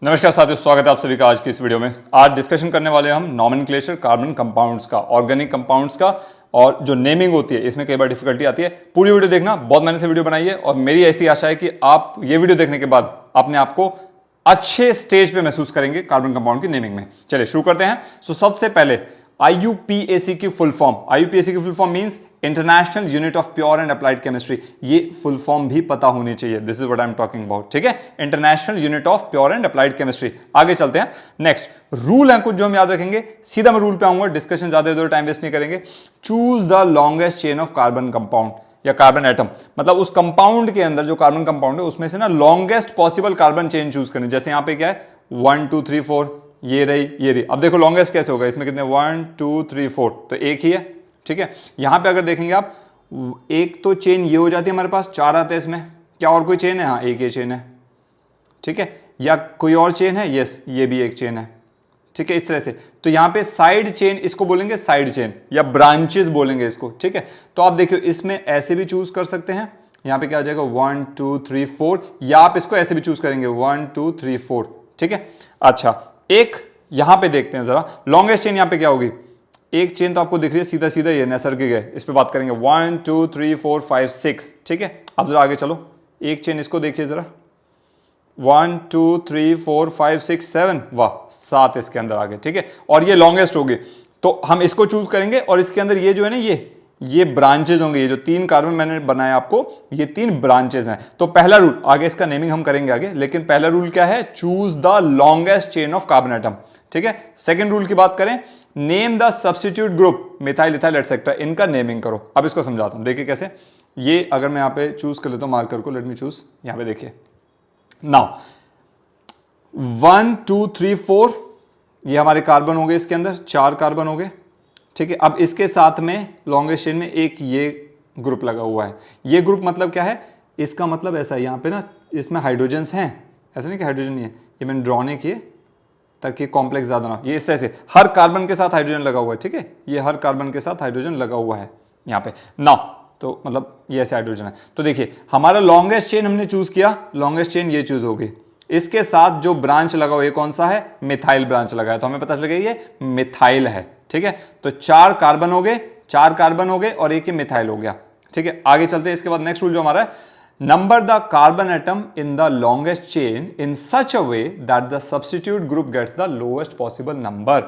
नमस्कार साथियों, स्वागत है आप सभी का आज की इस वीडियो में। आज डिस्कशन करने वाले हैं हम नॉमेनक्लेचर कार्बन कंपाउंड्स का, ऑर्गेनिक कंपाउंड्स का, और जो नेमिंग होती है इसमें कई बार डिफिकल्टी आती है। पूरी वीडियो देखना, बहुत मैंने से वीडियो बनाई है और मेरी ऐसी आशा है कि आप ये वीडियो देखने के बाद अपने आप को अच्छे स्टेज पे महसूस करेंगे कार्बन कंपाउंड की नेमिंग में। चलिए शुरू करते हैं। सबसे पहले IUPAC की फुल फॉर्म, IUPAC की full form means international unit of pure and applied chemistry. ये फुल फॉर्म भी पता होनी चाहिए। This is what I am talking about. ठीक है, international unit of pure and applied chemistry. आगे चलते हैं। नेक्स्ट रूल है कुछ जो हम याद रखेंगे। सीधा मैं रूल पे आऊंगा, डिस्कशन ज्यादा इधर टाइम वेस्ट नहीं करेंगे। Choose the longest chain of carbon compound या कार्बन एटम, मतलब उस कंपाउंड के अंदर जो कार्बन कंपाउंड है उसमें से ना longest possible carbon chain choose करनी। जैसे यहां पे क्या है 1 2 3 4, ये रही ये रही। अब देखो लॉन्गेस्ट कैसे होगा, इसमें कितने 1 2 3 4, तो एक ही है। ठीक है, यहां पे अगर देखेंगे आप, एक तो चेन ये हो जाती है, हमारे पास 4 आते हैं इसमें। क्या और कोई चेन है? हाँ, एक ये चेन है। ठीक है, या कोई और चेन है? यस, ये भी एक चेन है। ठीक है, इस तरह से। तो यहां पे साइड चेन, इसको बोलेंगे साइड चेन या ब्रांचेस बोलेंगे इसको। ठीक है, तो आप देखियो इसमें ऐसे भी चूज कर सकते हैं। यहां पे क्या हो जाएगा 1 2 3 4, या आप इसको ऐसे भी चूज करेंगे 1 2 3 4। ठीक है, अच्छा एक यहां पे देखते हैं जरा, लॉन्गेस्ट चेन यहां पे क्या होगी। एक चेन तो आपको दिख रही है सीधा सीधा, ये नैसर्गिक है, इस पे बात करेंगे 1 2 3 4 5 6। ठीक है, अब जरा आगे चलो, एक चेन इसको देखिए जरा, 1 2 3 4 5 6 7, वाह 7 इसके अंदर आ गए। ठीक है, और ये लॉन्गेस्ट होगी तो हम इसको चूज करेंगे, और इसके अंदर ये जो है ना, ये ब्रांचेज होंगे। ये जो 3 कार्बन मैंने बनाया आपको, ये 3 ब्रांचेज हैं। तो पहला रूल, आगे इसका नेमिंग हम करेंगे आगे, लेकिन पहला रूल क्या है? Choose the longest chain of carbon atom. ठीक है, सेकंड रूल की बात करें, name the substitute group, methyl ethyl etcetera, इनका नेमिंग करो। अब इसको समझाता हूं, देखिए कैसे। ये अगर मैं यहां पे चूज कर लेता हूं मार्कर को, लेट मी चूज, यहां पे देखिए नाउ 1 2 3 4, ये हमारे कार्बन हो गए, इसके अंदर 4 कार्बन हो गए। ठीक है, अब इसके साथ में लॉन्गेस्ट चेन में एक ये ग्रुप लगा हुआ है। ये ग्रुप मतलब क्या है? इसका मतलब ऐसा है, यहां पे ना इसमें हाइड्रोजन्स हैं, ऐसा नहीं कि हाइड्रोजन नहीं है, ये मैंने ड्रॉ नहीं किए ताकि कॉम्प्लेक्स ज्यादा ना हो। ये इस तरह से हर कार्बन के साथ हाइड्रोजन लगा हुआ है। ठीक है, ये हर कार्बन के साथ हाइड्रोजन लगा हुआ है यहां पे ना, तो मतलब ये ऐसे हाइड्रोजन है। तो देखिए हमारा लॉन्गेस्ट चेन हमने चूज किया, लॉन्गेस्ट चेन ये चूज होगी। इसके साथ जो ब्रांच लगा हुआ है कौन सा है? मिथाइल ब्रांच लगा है, तो हमें पता चल गया ये मिथाइल है। ठीक है, तो 4 कार्बन हो गए, 4 कार्बन हो गए और एक ही मिथाइल हो गया। ठीक है, आगे चलते हैं। इसके बाद नेक्स्ट रूल जो हमारा है, number the carbon atom in the longest chain in such a way that the substitute group gets the lowest possible number.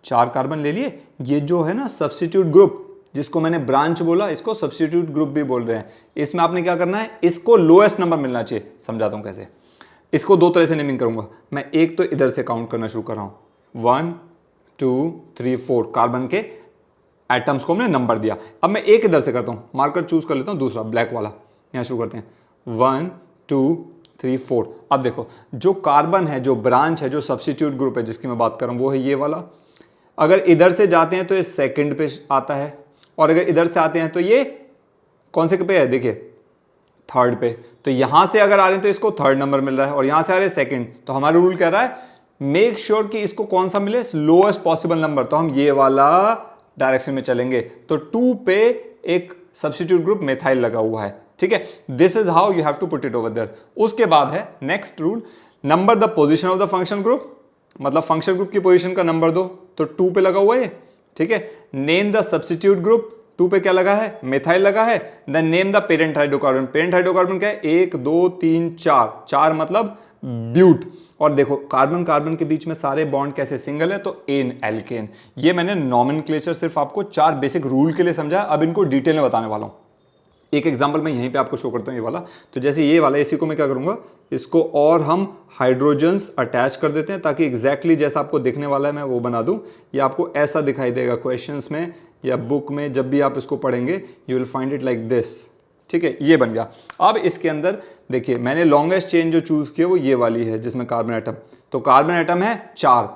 4 carbon ले लिए, ये जो है ना सब्स्टिट्यूट ग्रुप, जिसको मैंने ब्रांच बोला, इसको सब्स्टिट्यूट ग्रुप भी बोल रहे हैं। इसमें आपने क्या करना है, इसको लोएस्ट नंबर मिलना चाहिए। समझाता हूं कैसे। इसको 2 तरह से नेमिंग करूंगा मैं। एक तो इधर से काउंट करना शुरू कर रहा हूं, 1 2 3 4 कार्बन के एटम्स को हमने नंबर दिया। अब मैं एक इधर से करता हूं, मार्कर चूज कर लेता हूं दूसरा ब्लैक वाला। यहां शुरू करते हैं 1 2 3 4। अब देखो जो कार्बन है, जो ब्रांच है, जो सब्स्टिट्यूट ग्रुप है जिसकी मैं बात कर रहा हूं, वो है ये वाला। अगर इधर से जाते हैं तो ये सेकंड पे आता है, और अगर इधर से आते हैं तो ये कौन से पे है? देखिए थर्ड पे। तो यहां से अगर आ रहे हैं तो इसको थर्ड नंबर मिल रहा है, और यहां से आ रहे हैं सेकंड। तो हमारा रूल कह रहा है मेक श्योर कि इसको कौन सा मिले? Lowest possible number. तो हम ये वाला डायरेक्शन में चलेंगे। तो 2 पे एक सब्स्टिट्यूट ग्रुप मिथाइल लगा हुआ है। ठीक है, this is how you have to put it over there. उसके बाद है next rule, number the position of the function group, मतलब फंक्शन ग्रुप की पोजीशन का नंबर दो। तो 2 पे लगा हुआ है। ठीक है, नेम द सब्स्टिट्यूट ग्रुप, 2 पे क्या लगा है? मिथाइल लगा है। Then name the parent hydrocarbon. Parent hydrocarbon क्या है? 1 2 3 4, 4 मतलब ब्यूट। और देखो कार्बन कार्बन के बीच में सारे बॉन्ड कैसे सिंगल है, तो एन एल्केन। ये मैंने नॉमेनक्लेचर सिर्फ आपको 4 बेसिक रूल के लिए समझा, अब इनको डिटेल में बताने वाला हूं। एक एग्जांपल मैं यहीं पे आपको शो करता हूं, ये वाला। तो जैसे ये वाला, इसी को मैं क्या करूंगा, इसको और हम हाइड्रोजन्स अटैच कर देते हैं ताकि एग्जैक्टली जैसा आपको दिखने वाला है मैं वो बना दूं। ये आपको ऐसा दिखाई देगा क्वेश्चंस में या बुक में, जब भी आप इसको पढ़ेंगे you will find it like this. ठीक है, ये बन गया। अब इसके अंदर देखिए मैंने लॉन्गेस्ट चेन जो चूज किया वो ये वाली है, जिसमें कार्बन एटम, तो कार्बन एटम है 4।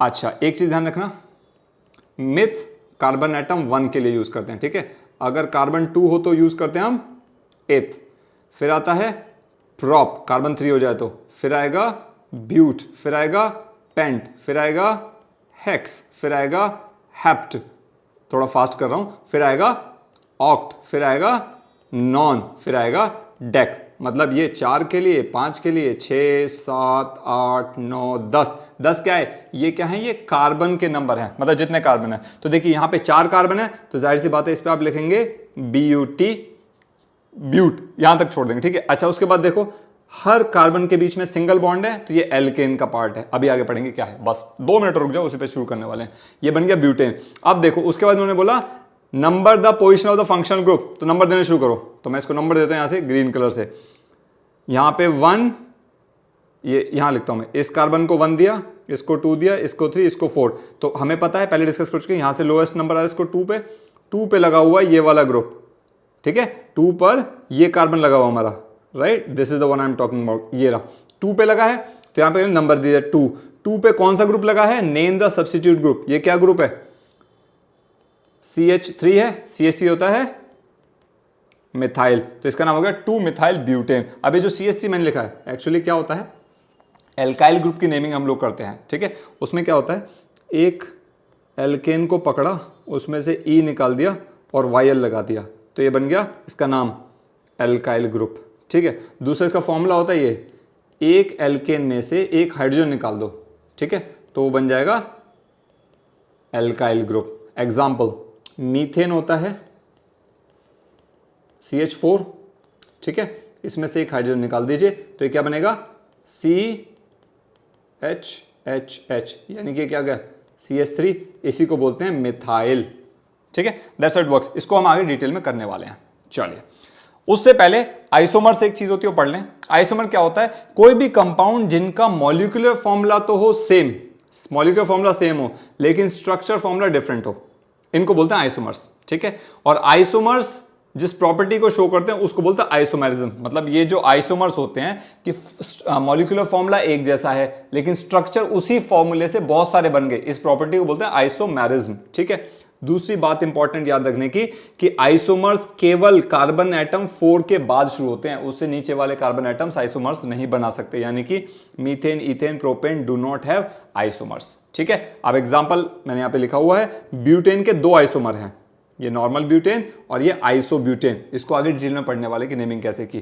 अच्छा एक चीज ध्यान रखना, मिथ कार्बन एटम 1 के लिए यूज करते हैं। ठीक है, अगर कार्बन 2 हो तो यूज करते हैं हम एथ। फिर आता है प्रॉप, कार्बन 3 हो जाए तो। फिर आएगा ब्यूट, फिर आएगा पेंट, फिर आएगा हेक्स, फिर आएगा हेप्ट, थोड़ा फास्ट कर रहा हूं, फिर आएगा ऑक्ट, फिर आएगा नॉन, फिर आएगा डेक। मतलब ये 4 के लिए, 5 के लिए, 6, 7, 8, 9, 10, 10 क्या है, ये क्या है, ये कार्बन के नंबर हैं, मतलब जितने कार्बन है। तो देखिए यहाँ पे 4 कार्बन है, तो जाहिर सी बात है इस पे आप लिखेंगे BUT, ब्यूट, यहां तक छोड़ देंगे, ठीक है। अच्छा उसके बाद देखो हर कार्बन के बीच में सिंगल बॉन्ड है, तो ये एल्केन का पार्ट है। अभी आगे पढ़ेंगे क्या है, बस 2 मिनट रुक जाओ, उसी पे शुरू करने वाले हैं। ये बन गया ब्यूटेन। अब देखो उसके बाद उन्होंने बोला number the position of the functional group, तो नंबर देने शुरू करो। तो मैं इसको नंबर देता हूं यहां से ग्रीन कलर से, यहां पे 1, ये यहां लिखता हूं मैं, इस कार्बन को 1 दिया, इसको 2 दिया, इसको 3, इसको 4। तो हमें पता है पहले डिस्कस कर चुके हैं, यहां से लोएस्ट नंबर आ रहा है इसको 2 पे लगा हुआ ये वाला ग्रुप, ठीक है। 2 पर ये कार्बन लगा हुआ हमारा, right, this is the one I am talking about, ये रहा 2 पे लगा है, तो यहां पे नंबर दिया 2 पे कौन सा ग्रुप लगा है, नेम द सब्स्टिट्यूट ग्रुप, ये क्या ग्रुप है, CH3 है, CH3 होता है मिथाइल, तो इसका नाम हो गया 2 मिथाइल ब्यूटेन। अब ये जो CH3 मैंने लिखा है एक्चुअली क्या होता है, एल्काइल ग्रुप की नेमिंग हम लोग करते हैं, ठीक है। उसमें क्या होता है, एक एल्केन को पकड़ा, उसमें से E निकाल दिया और YL लगा दिया, तो ये बन गया इसका नाम एल्काइल ग्रुप, ठीक है। दूसरे का फॉर्मूला होता है ये, एक एल्केन में से एक हाइड्रोजन निकाल दो, ठीक है, तो वो बन जाएगा एल्काइल ग्रुप। एग्जाम्पल, मीथेन होता है CH4, ठीक है, इसमें से एक हाइड्रोजन निकाल दीजिए, तो ये क्या बनेगा CHHH, यानी कि क्या गया CH3, इसी को बोलते हैं मिथाइल, ठीक है। That's how it works. इसको हम आगे डिटेल में करने वाले हैं। चलिए उससे पहले आइसोमर्स एक चीज होती है वो पढ़ लें। आइसोमर क्या होता है, कोई भी कंपाउंड जिनका मॉलिक्यूलर फॉर्मूला तो हो सेम, मॉलिक्यूलर फॉर्मूला सेम हो लेकिन स्ट्रक्चर फॉर्मूला डिफरेंट हो, इनको बोलते हैं आइसोमर्स, ठीक है। और आइसोमर्स जिस प्रॉपर्टी को शो करते हैं उसको बोलते हैं आइसोमेरिज्म। मतलब ये जो आइसोमर्स होते हैं कि मॉलिक्यूलर फॉर्मूला एक जैसा है लेकिन स्ट्रक्चर उसी फॉर्मूले से बहुत सारे बन गए, इस प्रॉपर्टी को बोलते हैं आइसोमेरिज्म, ठीक है। दूसरी बात इंपॉर्टेंट याद रखने की कि आइसोमर्स केवल कार्बन एटम 4 के बाद शुरू होते हैं, उससे नीचे वाले कार्बन एटम्स आइसोमर्स नहीं बना सकते, यानी कि methane, ethane, propane do not have isomers, ठीक है। अब एग्जांपल मैंने यहां पे लिखा हुआ है, ब्यूटेन के 2 आइसोमर हैं, ये नॉर्मल ब्यूटेन और ये आइसोब्यूटेन, इसको आगे डिटेल में पढ़ने वाले की नेमिंग कैसे की।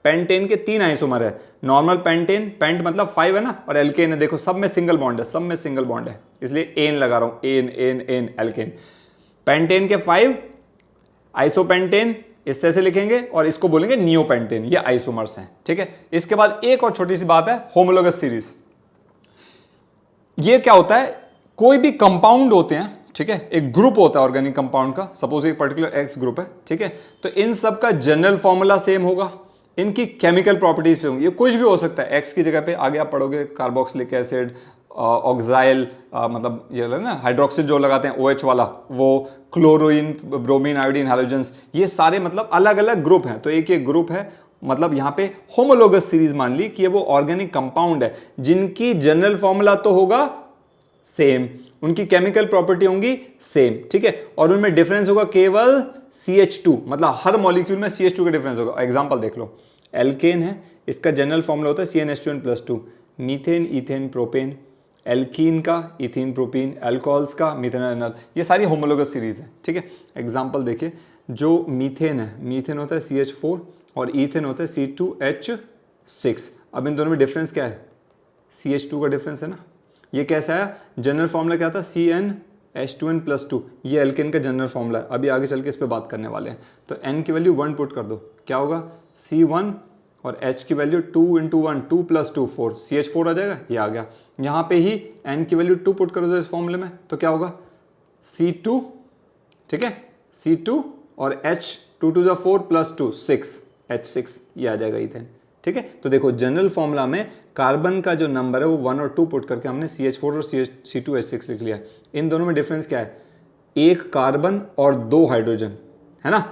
पेंटेन के 3 आइसोमर है, नॉर्मल पेंटेन, पेंट मतलब 5 है ना, और एल्केन है, देखो सब में सिंगल बॉन्ड है, सब में सिंगल बॉन्ड है, इसलिए एन लगा रहा हूं, ane ane ane alkane. Pentane के 5 आइसोपेंटेन इस तरह से लिखेंगे और इसको बोलेंगे नियोपेंटेन, ये आइसोमर्स हैं, ठीक है। इसके बाद एक और छोटी सी बात है, होमोलोगस सीरीज। ये क्या होता है, कोई भी कंपाउंड होते हैं, ठीक है, एक ग्रुप होता है ऑर्गेनिक कंपाउंड का, सपोज एक पर्टिकुलर एक्स ग्रुप है, ठीक है, तो इन सब का जनरल फॉर्मूला सेम होगा, इनकी केमिकल प्रॉपर्टीज पे होंगी, ये कुछ भी हो सकता है, एक्स की जगह पे आगे आप पढ़ोगे कार्बोक्सिलिक एसिड, ऑक्साइल, मतलब ये ना हाइड्रोक्सिल जो लगाते हैं OH वाला, वो क्लोरीन, ब्रोमीन, आयोडीन, हैलोजेंस, ये सारे मतलब अलग अलग ग्रुप हैं, तो एक एक ग्रुप है, मतलब यहां पे होमोलोगस सीरीज मान ली कि ये वो ऑर्गेनिक कंपाउंड है जिनकी जनरल फॉर्मूला तो होगा सेम, उनकी केमिकल प्रॉपर्टी होंगी सेम, ठीक है, और उनमें डिफरेंस होगा केवल CH2, मतलब हर मॉलिक्यूल में CH2 का डिफरेंस होगा। एग्जांपल देख लो, एल्केन है, इसका जनरल फॉर्मूला होता है CnH2n+2, methane, ethane, propane, alkene का इथीन, प्रोपीन, अल्कोहल्स का मीथेनॉल, ये सारी होमोलोगस सीरीज है, ठीक है। एग्जांपल देखिए, जो मीथेन है, मीथेन होता है CH4 और इथेन होता है C2H6। अब इन दोनों में डिफरेंस क्या है, CH2 का डिफरेंस है ना, ये कैसा है, जनरल फॉर्मूला क्या था CnH2n+2, ये एल्केन का जनरल फॉर्मूला है, अभी आगे चल के इस पर बात करने वाले हैं। तो n की वैल्यू 1 पुट कर दो, क्या होगा C1, और H की वैल्यू 2 × 1, 2 + 2 4, CH4 आ जाएगा, ये आ गया। यहाँ पे ही n की वैल्यू 2 पुट कर दो इस फॉर्मूले में, तो क्या होगा C2, ठीक है, C2 और H 2 × 4 + 2 6, H6, ये आ जाएगा इथेन, ठीक है। तो देखो जनरल फॉर्मूला में कार्बन का जो नंबर है वो 1 और 2 पुट करके हमने CH4 और C2H6 लिख लिया। इन दोनों में डिफरेंस क्या है, एक कार्बन और 2 हाइड्रोजन, है ना।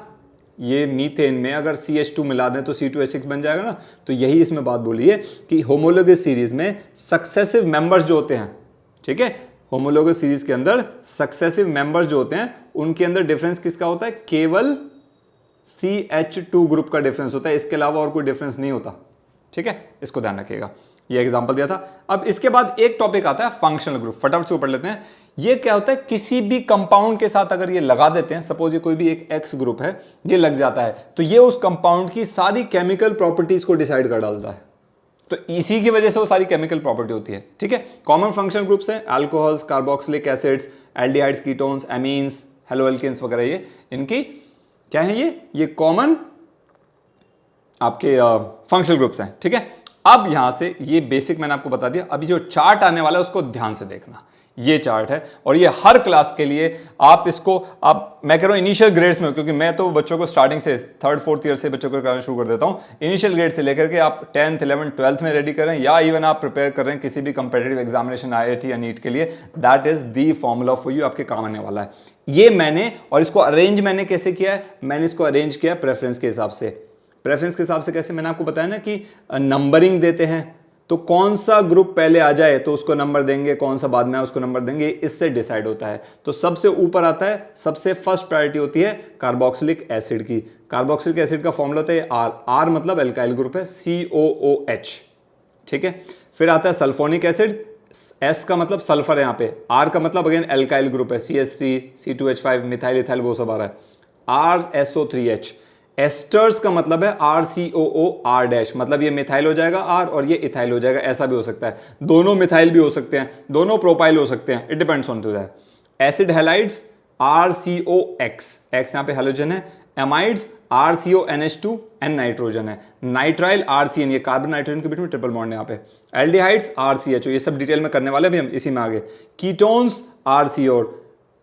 ये मीथेन में अगर CH2 मिला दें तो C2H6 बन जाएगा ना। तो यही इसमें बात बोली है कि होमोलोगस सीरीज में सक्सेसिव मेंबर्स जो होते हैं, ठीक है, होमोलोगस सीरीज के अंदर सक्सेसिव मेंबर्स जो होते हैं उनके अंदर डिफरेंस किसका होता है, केवल CH2 ग्रुप का डिफरेंस होता है, इसके अलावा और कोई डिफरेंस नहीं होता, ठीक है, इसको ध्यान रखिएगा। ये एग्जांपल दिया था। अब इसके बाद एक टॉपिक आता है फंक्शनल ग्रुप, फटाफट से ऊपर लेते हैं। ये क्या होता है, किसी भी कंपाउंड के साथ अगर ये लगा देते हैं, सपोज ये कोई भी एक एक्स ग्रुप है, ये लग जाता है, तो ये उस कंपाउंड की सारी केमिकल प्रॉपर्टीज को डिसाइड कर डालता है। तो इसी की वजह से वो सारी केमिकल प्रॉपर्टी होती है, ठीक है। कॉमन फंक्शनल ग्रुप्स हैं alcohols, carboxylic acids, aldehydes, ketones, amines, haloalkanes वगैरह, ये इनकी क्या है, ये कॉमन आपके फंक्शनल ग्रुप्स हैं, ठीक है। अब यहां से ये बेसिक मैंने आपको बता दिया। अभी जो चार्ट आने वाला है उसको ध्यान से देखना। ये चार्ट है और ये हर क्लास के लिए आप इसको, आप मैं कह रहा हूं इनिशियल ग्रेड्स में, क्योंकि मैं तो बच्चों को स्टार्टिंग से 3rd 4th ईयर से बच्चों को कराना शुरू कर देता हूं। इनिशियल ग्रेड से लेकर के आप 10th 11th 12th में रेडी करें, या इवन आप प्रिपेयर कर रहे हैं किसी भी कंपेटिटिव एग्जामिनेशन IIT या नीट के लिए, that is the formula for you, आपके काम आने वाला है ये। मैंने, और इसको अरेंज मैंने कैसे किया है, मैंने इसको अरेंज किया प्रेफरेंस के हिसाब से। प्रेफरेंस के हिसाब से कैसे, मैंने आपको बताया ना कि नंबरिंग देते हैं, तो कौन सा ग्रुप पहले आ जाए तो उसको नंबर देंगे, कौन सा बाद में उसको नंबर देंगे, इससे डिसाइड होता है। तो सबसे ऊपर आता है, सबसे फर्स्ट प्रायोरिटी होती है कार्बोक्सिलिक एसिड की। कार्बोक्सिलिक एसिड का फॉर्मूला होता है आर, आर मतलब एल्काइल ग्रुप है, COOH, ठीक है। फिर आता है सल्फोनिक एसिड, S का मतलब सल्फर है यहाँ पे, R का मतलब अगेन एल्काइल ग्रुप है, CH3 C2H5 मिथाइल इथाइल वो सब आ रहा है। RSO3H, एस्टर्स का मतलब है RCOOR डैश, मतलब ये मिथाइल हो जाएगा R और ये इथाइल हो जाएगा, ऐसा भी हो सकता है, दोनों मिथाइल भी हो सकते हैं, दोनों प्रोपाइल हो सकते हैं, it depends on to that. Acid halides RCOX, X यहाँ पे हैलोजन है। एमाइड्स RCONH2, N नाइट्रोजन है। नाइट्राइल RCN, ये कार्बन नाइट्रोजन के बीच में ट्रिपल बॉन्ड है यहाँ पे। एल्डिहाइड्स RCHO, ये सब डिटेल में करने वाले भी हम इसी में आगे। Ketones RCO,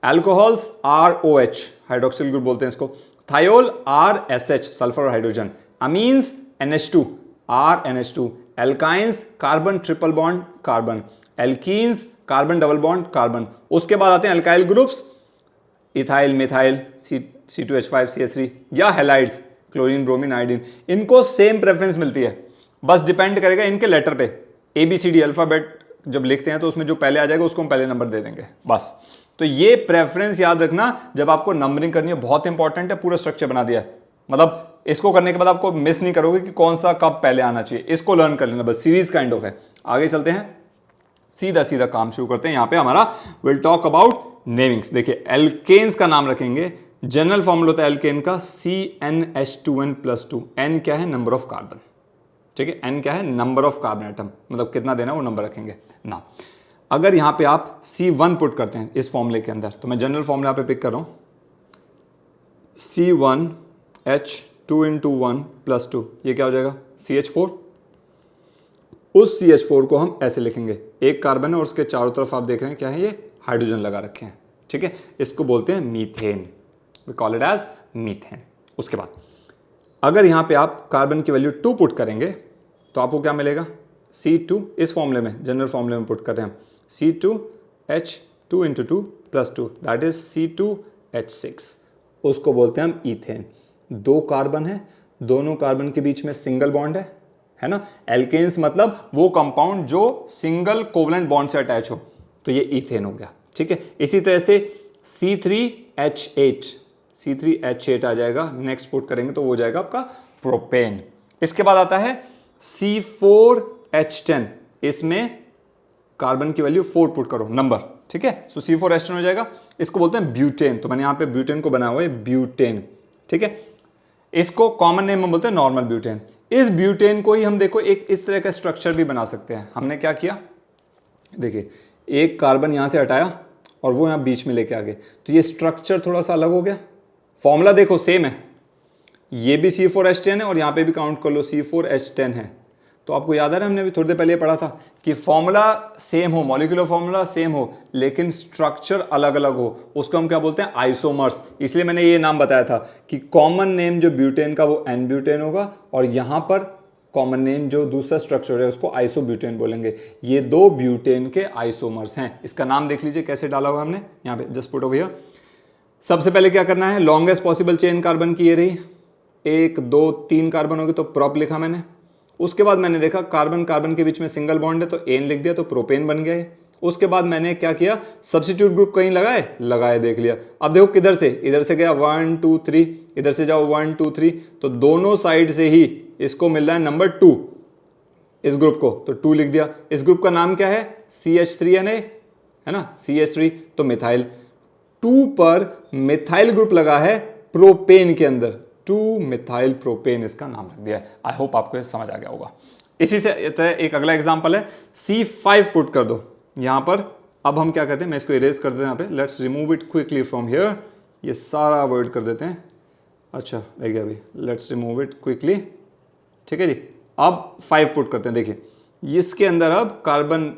alcohols ROH, hydroxyl group बोलते हैं इसको। थायोल RSH, सल्फर और hydrogen. Amines NH2 RNH2। Alkynes carbon triple bond carbon. Alkenes carbon double bond carbon. उसके बाद आते हैं alkyl groups, ethyl methyl C2H5 CH3, या हैलाइड्स क्लोरीन ब्रोमीन आयोडीन। इनको सेम प्रेफरेंस मिलती है, बस डिपेंड करेगा इनके लेटर पे। ABCD अल्फाबेट जब लिखते हैं तो उसमें जो पहले आ जाएगा उसको हम पहले नंबर दे देंगे बस। तो ये प्रेफरेंस याद रखना जब आपको नंबरिंग करनी है, बहुत इंपॉर्टेंट है। पूरा स्ट्रक्चर बना दिया है, मतलब इसको करने के बाद आपको मिस नहीं करोगे कि कौन सा कब पहले आना चाहिए, इसको लर्न कर लेना बस, सीरीज काइंड ऑफ है। आगे चलते हैं, सीधा सीधा काम शुरू करते हैं। यहां पे हमारा विल टॉक अबाउट नेमिंग्स। देखिए एल्केन्स का नाम रखेंगे, जनरल फॉर्मूला होता है एल्केन का CnH2n+2। N क्या है, नंबर ऑफ कार्बन, ठीक है। N क्या है, नंबर ऑफ कार्बन एटम, मतलब कितना देना वो नंबर रखेंगे ना। अगर यहां पे आप C1 पुट करते हैं इस फॉर्मूले के अंदर, तो मैं जनरल फॉर्मूला पे पिक कर रहा हूं, C1H2 × 1 + 2, ये क्या हो जाएगा, CH4। उस CH4 को हम ऐसे लिखेंगे, एक कार्बन है और उसके चारों तरफ आप देख रहे हैं क्या है, ये हाइड्रोजन लगा रखे हैं, ठीक है। इसको बोलते हैं methane, we call it as methane. उसके बाद अगर यहाँ पे आप कार्बन की वैल्यू 2 पुट करेंगे तो आपको क्या मिलेगा, C2, इस फॉर्मूले में जनरल फॉर्मूले में पुट कर रहे हैं, C2H2 × 2 + 2, दैट इज C2H6। उसको बोलते हैं हम ईथेन। 2 कार्बन है, दोनों कार्बन के बीच में सिंगल बॉन्ड है ना। एल्केन्स मतलब वो कंपाउंड जो सिंगल कोवलेंट बॉन्ड से अटैच हो, तो ये ईथेन हो गया, ठीक है। इसी तरह से C3H8 आ जाएगा, नेक्स्ट पुट करेंगे तो वो हो जाएगा आपका प्रोपेन। इसके बाद आता है C4H10, इसमें कार्बन की वैल्यू 4 पुट करो नंबर, ठीक है। सो C4H10 हो जाएगा, इसको बोलते हैं ब्यूटेन। तो मैंने यहां पे ब्यूटेन को बनाया हुआ है ब्यूटेन, ठीक है। इसको कॉमन नेम में बोलते हैं नॉर्मल ब्यूटेन। इस ब्यूटेन को ही हम देखो एक इस तरह का स्ट्रक्चर भी बना सकते हैं। हमने क्या किया, देखिए एक कार्बन यहां से हटाया और वो यहां बीच में लेके आ गए, तो ये स्ट्रक्चर थोड़ा सा अलग हो गया। फॉर्मूला देखो सेम है, ये भी C4H10 है और यहां पे भी काउंट कर लो C4H10 है। तो आपको याद है ना, हमने भी थोड़ी देर पहले पढ़ा था कि फॉर्मूला सेम हो, मॉलिक्यूलर फॉर्मूला सेम हो, लेकिन स्ट्रक्चर अलग अलग हो, उसको हम क्या बोलते हैं, आइसोमर्स। इसलिए मैंने ये नाम बताया था कि कॉमन नेम जो ब्यूटेन का वो N ब्यूटेन होगा, और यहां पर कॉमन नेम जो दूसरा स्ट्रक्चर है उसको आइसोब्यूटेन बोलेंगे। ये 2 ब्यूटेन के आइसोमर्स हैं। इसका नाम देख लीजिए कैसे डाला हुआ हमने यहाँ पे, जस्ट पुट ओवर हियर। सबसे पहले क्या करना है, लॉन्गेस्ट पॉसिबल चेन कार्बन की ये रही, 1 2 3 कार्बन होगी तो प्रोप लिखा मैंने। उसके बाद मैंने देखा कार्बन कार्बन के बीच में सिंगल बॉन्ड है तो एन लिख दिया, तो प्रोपेन बन गया है। उसके बाद मैंने क्या किया, सब्स्टिट्यूट ग्रुप कहीं लगाए देख लिया। अब देखो किधर से, इधर से गया 1 2 3, इधर से जाओ 1 2 3, तो दोनों साइड से ही इसको मिल रहा है नंबर 2। इस ग्रुप को, तो 2 लिख दिया। इस ग्रुप का नाम क्या है, CH3Na, है ना, CH3, तो मिथाइल। 2 पर मिथाइल ग्रुप लगा है प्रोपेन के अंदर, 2 मिथाइल प्रोपेन इसका नाम रख दिया है। आई होप आपको ये समझ आ गया होगा। इसी से एक अगला एग्जांपल है, C5 पुट कर दो यहां पर। अब हम क्या करते हैं, मैं इसको इरेज कर देते हैं यहाँ पे, let's remove it quickly from here, ये सारा अवॉइड कर देते हैं। अच्छा रह गया अभी, लेट्स रिमूव इट क्विकली, ठीक है जी। अब 5 पुट करते हैं, देखिए इसके अंदर अब कार्बन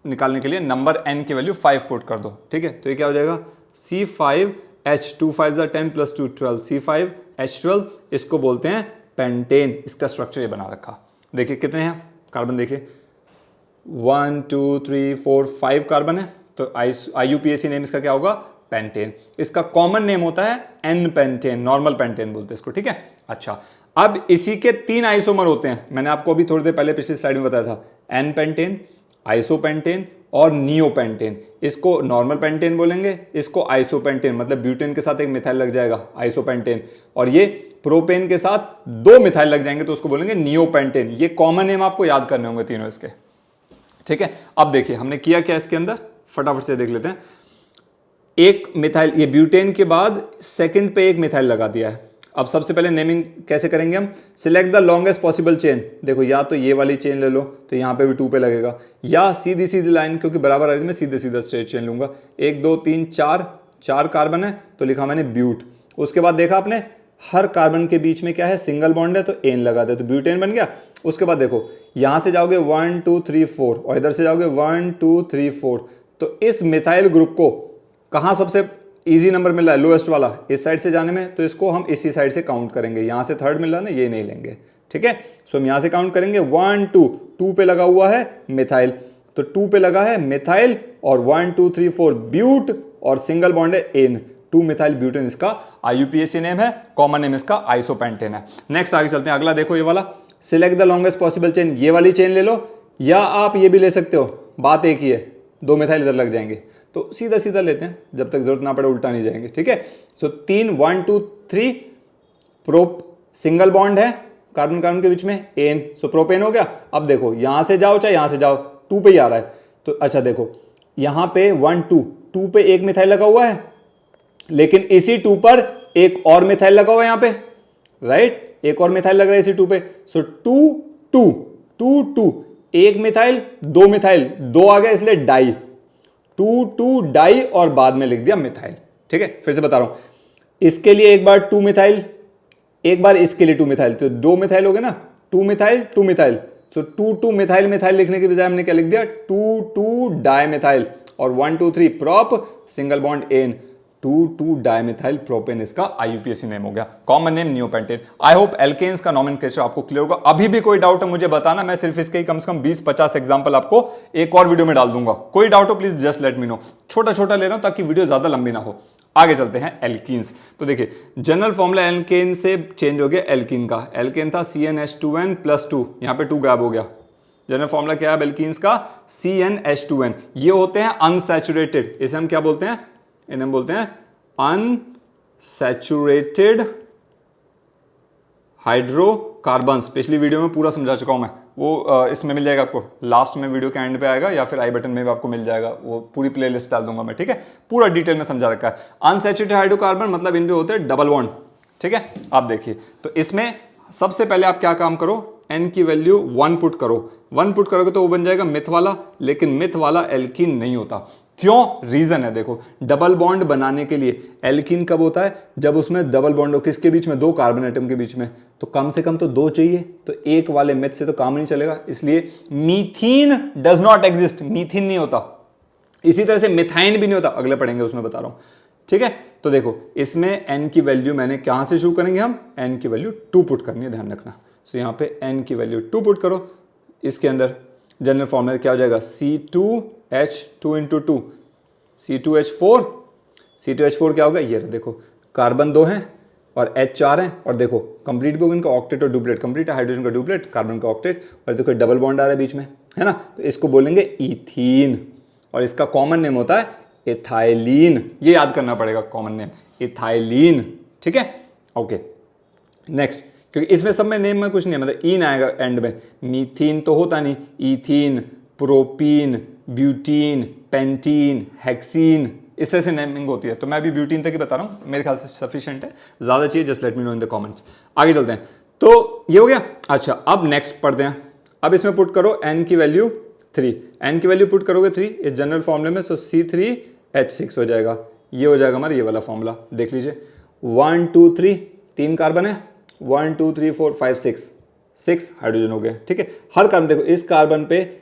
निकालने के लिए नंबर n की वैल्यू 5 पुट कर दो, ठीक है। तो ये क्या हो जाएगा, C5H, 2 5 10 + 2 12, C5H12, इसको बोलते हैं पेंटेन। इसका स्ट्रक्चर ये बना रखा, देखिए कितने हैं कार्बन, देखिए 1 2 3 4 5 कार्बन है, तो IUPAC नेम इसका क्या होगा, पेंटेन। इसका कॉमन नेम होता है एन पेंटेन, नॉर्मल पेंटेन बोलते हैं इसको, ठीक है। अच्छा, अब इसी के 3 आइसोमर होते हैं, मैंने आपको अभी थोड़ी देर पहले पिछली स्लाइड में बताया था, एन पेंटेन, आइसोपेंटेन और नियोपेंटेन। इसको नॉर्मल पेंटेन बोलेंगे, इसको आइसोपेंटेन, मतलब ब्यूटेन के साथ एक मिथाइल लग जाएगा आइसोपेंटेन, और ये प्रोपेन के साथ 2 मिथाइल लग जाएंगे तो उसको बोलेंगे नियोपेंटेन। ये कॉमन नेम आपको याद करने होंगे तीनों इसके, ठीक है। अब देखिए हमने किया क्या इसके अंदर, फटाफट से देख लेते हैं। एक मिथाइल, ये ब्यूटेन के बाद सेकंड पे एक मिथाइल लगा दिया है। अब सबसे पहले नेमिंग कैसे करेंगे हम, select the longest possible chain. देखो या तो ये वाली चेन ले लो, तो यहाँ पे भी 2 पे लगेगा, या सीधी सीधी लाइन, क्योंकि बराबर आ रही है, मैं सीधे सीधा स्ट्रेट चेन लूंगा। 1 2 3 4 कार्बन है, तो लिखा मैंने ब्यूट। उसके बाद देखा आपने हर कार्बन के बीच में क्या है, सिंगल बॉन्ड है, तो एन लगा दे, तो ब्यूटेन बन गया। उसके बाद देखो यहां से जाओगे 1 2 3 4 और इधर से जाओगे 1 2 3 4, तो इस मिथाइल ग्रुप को कहाँ सबसे इजी नंबर मिल रहा है, लोएस्ट वाला, इस साइड से जाने में, तो इसको हम इसी साइड से काउंट करेंगे। यहां से थर्ड मिल रहा है ना, ये नहीं लेंगे, ठीक है। सो हम यहां से काउंट करेंगे 1 2 पे लगा हुआ है मिथाइल, तो 2 पे लगा है मिथाइल, और 1 2 3 4 ब्यूट, और सिंगल बॉन्ड है एन, 2 मिथाइल ब्यूटेन इसका IUPAC नेम है, कॉमन नेम इसका आइसोपेंटेन है। नेक्स्ट आगे चलते हैं, अगला देखो ये वाला, select the longest possible chain. ये वाली चेन ले लो, या आप ये भी ले सकते हो, बात एक ही है, 2 मिथाइल इधर लग जाएंगे, तो सीधा सीधा लेते हैं, जब तक जरूरत ना पड़े उल्टा नहीं जाएंगे, ठीक है। सो 3 1 2 3 प्रोप, सिंगल बॉन्ड है कार्बन कार्बन के बीच में, एन, सो प्रोपेन हो गया। अब देखो यहां से जाओ चाहे यहां से जाओ, 2 पे ही आ रहा है, तो अच्छा देखो यहां पे 1 2 पे एक मिथाइल लगा हुआ है, लेकिन इसी 2 पर एक और मिथाइल लगा हुआ है यहां पे, राइट, एक और मिथाइल लग रहा है इसी 2 पे। सो 2 2 एक मिथाइल 2 मिथाइल, 2 आ गया इसलिए डाई, 2 डाई, और बाद में लिख दिया मिथाइल, ठीक है। फिर से बता रहा हूं, इसके लिए एक बार 2 मिथाइल, एक बार इसके लिए 2 मिथाइल, तो 2 मिथाइल हो गए ना, 2 मिथाइल, सो 2 मिथाइल मिथाइल लिखने के बजाय हमने क्या लिख दिया, 2 डाई मिथाइल, और 1 2 3 prop, single bond ane, 2 dimethyl propane इसका IUPAC नेम हो गया, common name neopentane. I hope alkenes का नॉमेनक्लेचर आपको क्लियर होगा। अभी भी कोई डाउट है मुझे बताना, मैं सिर्फ इसके ही कम से कम 20-50 एग्जांपल आपको एक और वीडियो में डाल दूंगा। कोई डाउट हो please just let me know, छोटा छोटा ले रहा हूं ताकि वीडियो ज्यादा लंबी ना हो। आगे चलते हैं एल्कीन्स। तो देखिए जनरल फॉर्मूला एल्केन से चेंज हो गया एल्कीन का, एल्केन था CnH2n + 2, यहां पे 2 गायब हो गया। जनरल फॉर्मूला क्या है एल्कीन्स का, CnH2n। ये होते हैं अनसैचुरेटेड, इसे हम क्या बोलते हैं, इन्हें हम बोलते हैं अनसैचुरेटेड हाइड्रोकार्बन्स। पिछली वीडियो में पूरा समझा चुका हूं मैं, वो इसमें मिल जाएगा आपको, लास्ट में वीडियो के एंड पे आएगा, या फिर आई बटन में भी आपको मिल जाएगा, वो पूरी प्लेलिस्ट डाल दूंगा मैं, ठीक है। पूरा डिटेल में समझा रखा है। अनसैचुरेटेड हाइड्रोकार्बन मतलब इनमें होते हैं डबल बॉन्ड, ठीक है। आप देखिए, तो इसमें सबसे पहले आप क्या काम करो, n की वैल्यू 1 पुट करो, 1 पुट करोगे तो वो बन जाएगा मिथ वाला, लेकिन मिथ वाला एल्कीन नहीं होता। क्यों, रीजन है, देखो डबल बॉन्ड बनाने के लिए एल्कीन कब होता है, जब उसमें डबल बॉन्ड हो, किसके बीच में, 2 कार्बन एटम के बीच में, तो कम से कम तो 2 चाहिए, तो एक वाले मिथ से तो काम नहीं चलेगा, इसलिए मीथीन डज नॉट एग्जिस्ट, मीथीन नहीं होता। इसी तरह से मिथाइन भी नहीं होता, अगले पढ़ेंगे उसमें बता रहा हूं, ठीक है। तो देखो इसमें n की वैल्यू मैंने कहां से शुरू करेंगे हम, n की वैल्यू 2 पुट करनी है, ध्यान रखना। सो यहां पे n की वैल्यू 2 पुट करो, इसके अंदर जनरल फॉर्मूला क्या हो जाएगा, C2H2 × 2 C2H4, C2H4 क्या होगा, ये देखो कार्बन 2 हैं और H 4 हैं, और देखो कंप्लीट भी होगा इनका ऑक्टेट और डुप्लेट, कंप्लीट है हाइड्रोजन का डुप्लेट, कार्बन का ऑक्टेट, और देखो डबल बॉन्ड आ रहा है बीच में, है ना, तो इसको बोलेंगे इथीन, और इसका कॉमन नेम होता है इथाइलिन, ये याद करना पड़ेगा कॉमन नेम इथाइलिन, ठीक है। ओके नेक्स्ट, क्योंकि इसमें सब में नेम में कुछ नहीं है, मतलब ईन आएगा एंड में। मीथीन तो होता नहीं, ethene, propene, butene, pentene, hexene, इस तरह से नेमिंग होती है। तो मैं अभी ब्यूटीन तक ही बता रहा हूँ, मेरे ख्याल से सफिशिएंट है, ज़्यादा चाहिए just let me know in the comments. आगे चलते हैं, तो ये हो गया। अच्छा, अब नेक्स्ट पढ़ते हैं। अब इसमें पुट करो n की वैल्यू 3, n की वैल्यू पुट करोगे 3 इस जनरल फॉर्मूले में, सो C3H6 हो जाएगा। ये हो जाएगा हमारा ये वाला फॉर्मूला, देख लीजिए 1 2 3 3 कार्बन है, 1 2 3 4 5 6 हाइड्रोजन हो गए। ठीक है, हर कार्बन देखो, इस कार्बन पे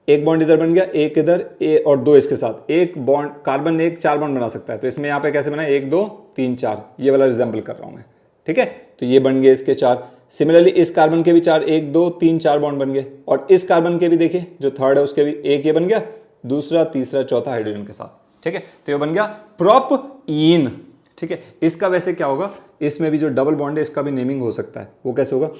एक बॉन्ड इधर बन गया, एक इधर, और 2 इसके साथ, एक बॉन्ड कार्बन एक 4 बॉन्ड बना सकता है। तो इसमें यहाँ पे कैसे बना, 1 2 3 4, ये वाला रिजेंबल कर रहा हूँ मैं। ठीक है, तो ये बन गए इसके 4। सिमिलरली इस कार्बन के भी 4, 1 2 3 4 बॉन्ड बन गए, और इस कार्बन के भी देखिए जो थर्ड है उसके भी एक ये बन गया, दूसरा तीसरा चौथा हाइड्रोजन के साथ। ठीक है, तो ये बन गया प्रोपीन। ठीक है, इसका वैसे क्या होगा, इसमें भी जो डबल बॉन्ड है इसका भी नेमिंग हो सकता है। वो कैसे होगा,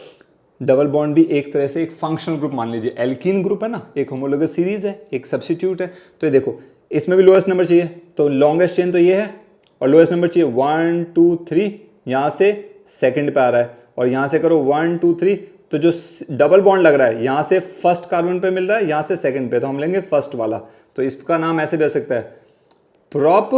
डबल बॉन्ड भी एक तरह से एक फंक्शनल ग्रुप मान लीजिए, एल्कीन ग्रुप है ना, एक होमोलोगस सीरीज है, एक सब्स्टिट्यूट है। तो ये देखो, इसमें भी लोएस्ट नंबर चाहिए, तो लॉन्गेस्ट चेन तो ये है, और लोएस्ट नंबर चाहिए 1 2 3, यहाँ से सेकंड पे आ रहा है, और यहाँ से करो 1 2 3, तो जो डबल बॉन्ड लग रहा है यहाँ से फर्स्ट कार्बन पे मिल रहा है, यहाँ से सेकंड पे, तो हम लेंगे फर्स्ट वाला। तो इसका नाम ऐसे भी हो सकता है, प्रोप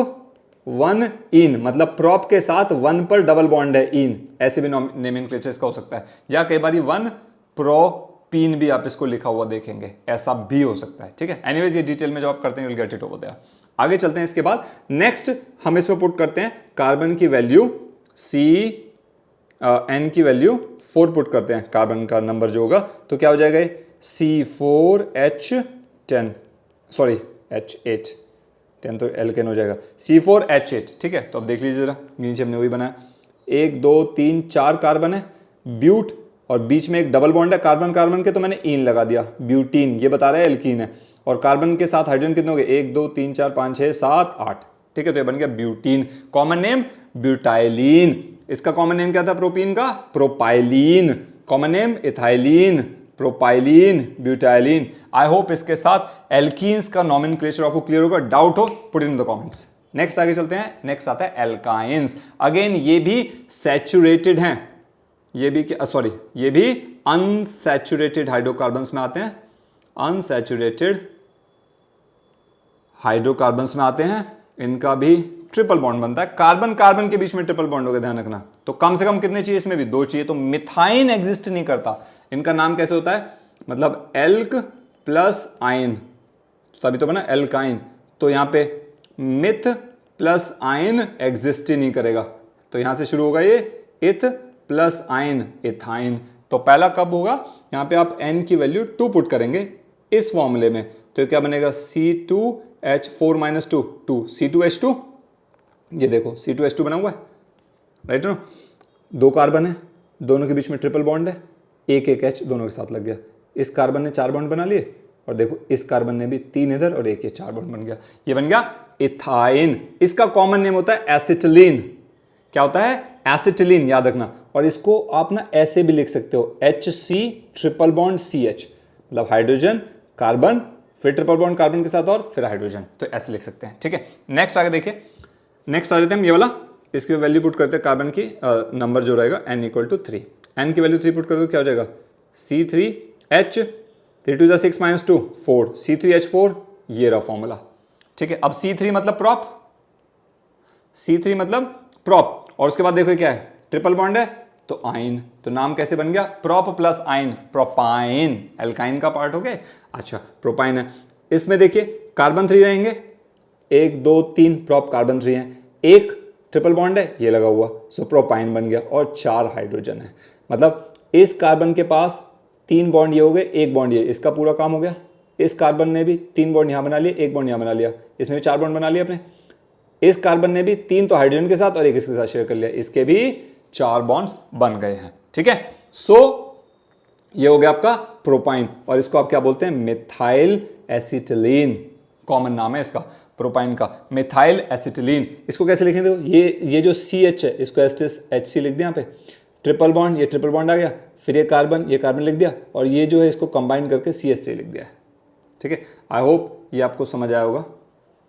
1 इन, मतलब प्रोप के साथ 1 पर डबल बॉन्ड है, इन, ऐसे भी नोमेनक्लेचर इसका हो सकता है। या कई बार 1 प्रोपीन भी आप इसको लिखा हुआ देखेंगे, ऐसा भी हो सकता है। ठीक है, एनीवेज ये डिटेल में जब आप करते हैं will get it over there. आगे चलते हैं, इसके बाद नेक्स्ट हम इसमें पुट करते हैं कार्बन की वैल्यू n की वैल्यू 4 पुट करते हैं, कार्बन का नंबर जो होगा, तो क्या हो जाएगा C4H10, सॉरी H8, 10 तो एल्केन हो जाएगा, C4H8। ठीक है, तो अब देख लीजिए जरा, नीचे हमने वही बनाया, 1 2 3 4 कार्बन है, ब्यूट, और बीच में एक डबल बॉन्ड है कार्बन कार्बन के, तो मैंने इन लगा दिया, ब्यूटीन, ये बता रहा है एल्कीन है, और कार्बन के साथ हाइड्रोजन कितने हो गए, 1 2 3 4 5 6 7 8। ठीक है, तो ये बन गया ब्यूटीन, कॉमन नेम ब्यूटाइलिन। इसका कॉमन नेम क्या था प्रोपीन का, propylene, common name ethylene, propylene, butylene. I hope इसके साथ एल्कीन्स का नोमेनक्लेचर आपको क्लियर होगा, डाउट हो put in the comments. Next आगे चलते हैं, नेक्स्ट आता है एल्काइंस। अगेन ये भी सैचुरेटेड हैं, ये भी सॉरी ये भी अनसैचुरेटेड हाइड्रोकार्बन्स में आते हैं, अनसैचुरेटेड हाइड्रोकार्बन्स में आते हैं। इनका भी ट्रिपल बॉन्ड बनता है, कार्बन कार्बन के बीच में ट्रिपल बॉन्ड होगा, ध्यान रखना। तो कम से कम कितने चाहिए, इसमें भी 2 चाहिए। तो मिथाइन एग्जिस्ट नहीं करता, इनका नाम कैसे होता है, मतलब एल्क प्लस आइन, तभी तो बना एल्काइन। तो यहां पे मिथ प्लस आइन एग्जिस्ट ही नहीं करेगा, तो यहां से शुरू होगा ये इथ प्लस आइन, इथाइन। तो पहला कब होगा, यहां पे आप n की वैल्यू 2 पुट करेंगे इस फॉर्मूले में, तो क्या बनेगा C2H4 - 2 2 C2H2, ये देखो C2H2 बना हुआ है, राइट ना, 2 कार्बन है, दोनों के बीच में ट्रिपल बॉन्ड है, एक एक H दोनों के साथ लग गया। इस कार्बन ने 4 बॉन्ड बना लिए, और देखो इस कार्बन ने भी 3 इधर और एक ये 4 बॉन्ड बन गया, ये बन गया इथाइन। इसका कॉमन नेम होता है एसिटिलीन। क्या होता है, एसिटिलीन, याद रखना। और इसको आप ना ऐसे भी लिख सकते हो, HC ट्रिपल बॉन्ड CH, मतलब हाइड्रोजन कार्बन, फिर ट्रिपल बॉन्ड कार्बन के साथ और फिर हाइड्रोजन, तो ऐसे लिख सकते हैं। ठीक है, नेक्स्ट आगे देखिए, नेक्स्ट आ जाते हैं हम ये वाला, इसकी वैल्यू पुट करते हैं कार्बन की, नंबर जो रहेगा n = 3, n की वैल्यू 3 पुट कर दो, क्या हो जाएगा C3H, 3 2 6 - 2 4, C3H4, ये रहा फॉर्मूला। ठीक है, अब C3 मतलब प्रॉप, C3 मतलब प्रॉप, और उसके बाद देखो क्या है, ट्रिपल बॉन्ड है, तो आइन, तो नाम कैसे बन गया, प्रॉप प्लस आइन, प्रोपाइन, एल्काइन का पार्ट हो गया। अच्छा, प्रोपाइन है, इसमें देखिए कार्बन 3 रहेंगे, 1 2 3 प्रॉप कार्बन 3 है, एक ट्रिपल बॉन्ड है ये लगा हुआ, सो प्रोपाइन बन गया, और 4 हाइड्रोजन है। मतलब इस कार्बन के पास 3 बॉन्ड ये हो गए, 1 बॉन्ड ये, इसका पूरा काम हो गया। इस कार्बन ने भी 3 बॉन्ड यहाँ बना लिए, 1 बॉन्ड यहाँ बना लिया, इसने भी 4 बॉन्ड बना लिया अपने। इस कार्बन ने भी 3 तो हाइड्रोजन के साथ और 1 इसके साथ शेयर कर लिया, इसके भी 4 बॉन्ड्स बन गए हैं। ठीक है, सो ये हो गया आपका प्रोपाइन, और इसको आप क्या बोलते हैं, मिथाइल एसिटिलीन, कॉमन नाम है इसका प्रोपाइन का, मिथाइल एसिटिलीन। इसको कैसे लिखें, देखो ये जो CH है इसको HC लिख दिया, यहाँ पे ट्रिपल बॉन्ड, ये ट्रिपल बॉन्ड आ गया, फिर ये कार्बन लिख दिया, और ये जो है इसको कंबाइन करके CH3 लिख दिया है। ठीक है, आई होप ये आपको समझ आया होगा।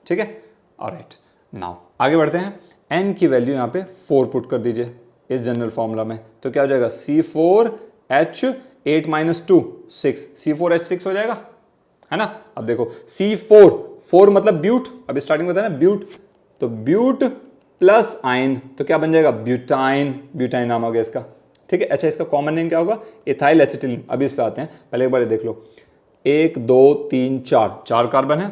ठीक है, ऑलराइट, नाउ आगे बढ़ते हैं, n की वैल्यू यहाँ पे 4 पुट कर दीजिए, इस जनरल फॉर्मूला में, तो क्या हो जाएगा C4H8 - 2 6, C4H6 हो जाएगा, है ना। अब देखो C4 मतलब ब्यूट, अभी स्टार्टिंग में था ना ब्यूट, तो ब्यूट प्लस आइन तो क्या बन जाएगा ब्यूटाइन, ब्यूटाइन नाम हो गया इसका, ठीक है। अच्छा इसका कॉमन नेम क्या होगा, इथाइल एसिटिलीन। अभी इस पे आते हैं, पहले एक बार देख लो, 1 2 3 4 कार्बन है,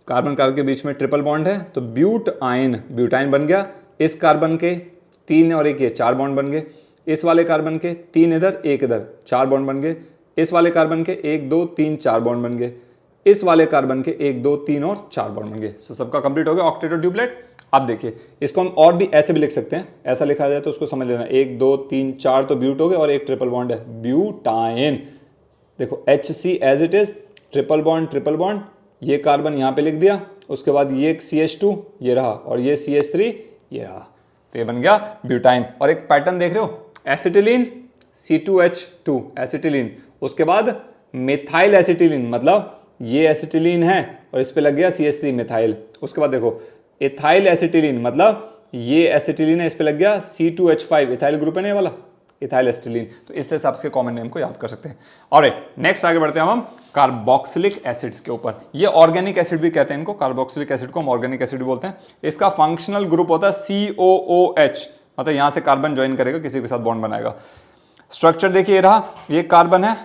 कार्बन कार्बन के बीच में ट्रिपल बॉन्ड है, तो ब्यूट आइन ब्यूटाइन बन गया। इस कार्बन के 3 और 1 ये 4 बॉन्ड बन गए, इस वाले कार्बन के 3 इधर 1 इधर 4 बॉन्ड बन गए, इस वाले कार्बन के 1 2 3 4 बॉन्ड बन गए, इस वाले कार्बन के 1 2 3 और 4 बॉन्ड बन गए। सो सबका कंप्लीट हो गया ऑक्टेट और ड्यूप्लेट। अब देखिए इसको हम और भी ऐसे भी लिख सकते हैं, ऐसा लिखा जाए तो उसको समझ लेना, 1 2 3 4 तो ब्यूट हो गए और एक ट्रिपल बॉन्ड है ब्यूटाइन। देखो HC as it is, triple bond, ये कार्बन यहाँ पे लिख दिया, उसके बाद ये CH2 ये रहा और ये CH3 ये रहा, तो ये बन गया ब्यूटाइन। और एक पैटर्न देख रहे हो, एसिटिलीन C2H2 एसिटिलीन, उसके बाद मिथाइल एसिटिलीन, मतलब ये एसिटिलीन है और इस पे लग गया CH3 मिथाइल। उसके बाद देखो इथाइल एसिटिलीन, मतलब ये एसिटिलीन है, इस पे लग गया C2H5, इथाइल ग्रुप है ना ये वाला, इथाइल एसिटिलीन। तो इस तरह से आप इसके कॉमन नेम को याद कर सकते हैं। ऑलराइट, नेक्स्ट आगे बढ़ते हैं हम कार्बोक्सिलिक एसिड्स के ऊपर। ये ऑर्गेनिक एसिड भी कहते हैं इनको, कार्बोक्सिलिक एसिड को हम ऑर्गेनिक एसिड भी बोलते हैं। इसका फंक्शनल ग्रुप होता है COOH, मतलब यहां से कार्बन ज्वाइन करेगा, किसी के साथ बॉन्ड बनाएगा। स्ट्रक्चर देखिए ये रहा, ये कार्बन है,